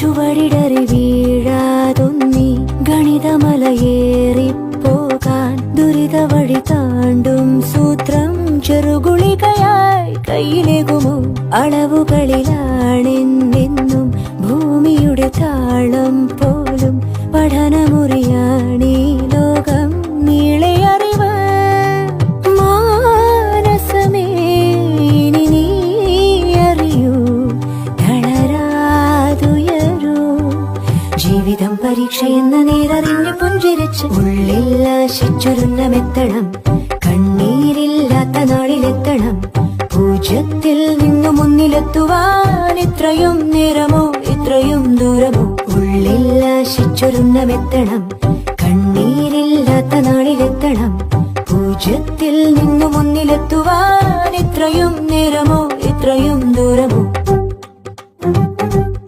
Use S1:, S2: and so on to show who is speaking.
S1: ചുവടിടറി വീഴാതൊന്നി ഗണിതമലയേറിപ്പോകാൻ ദുരിത വഴി താണ്ടും സൂത്രം ചെറുകുളികയായി കയ്യിലേകുമോ? അളവുകളിലാണെന്നെന്നും ഭൂമിയുടെ താളം പോലും പഠനമുറിയാണീ ലോകം നീളെ അറിവ്. മാനസമേ ഇനി നീ അറിയൂ, തളരാതുയരൂ. ജീവിതം പരീക്ഷയെന്ന നേരറിഞ്ഞു പുഞ്ചിരിച്ച് ഉള്ളിൽ ആശിച്ചൊരുന്നമെത്തണം. കണ്ണീരില്ലാത്ത നാളിലെത്തണം. പൂജ്യത്തിൽ നിന്നു മുന്നിലെത്തുവാൻ ഇത്രയും നേരമോ ഇത്രയും ദൂരമോ? ഉള്ളിൽ ആശിച്ചൊരുന്നമെത്തണം. കണ്ണീരില്ലാത്ത നാളിലെത്തണം. പൂജ്യത്തിൽ നിന്നു മുന്നിലെത്തുവാൻ ഇത്രയും നേരമോ ഇത്രയും ദൂരമോ?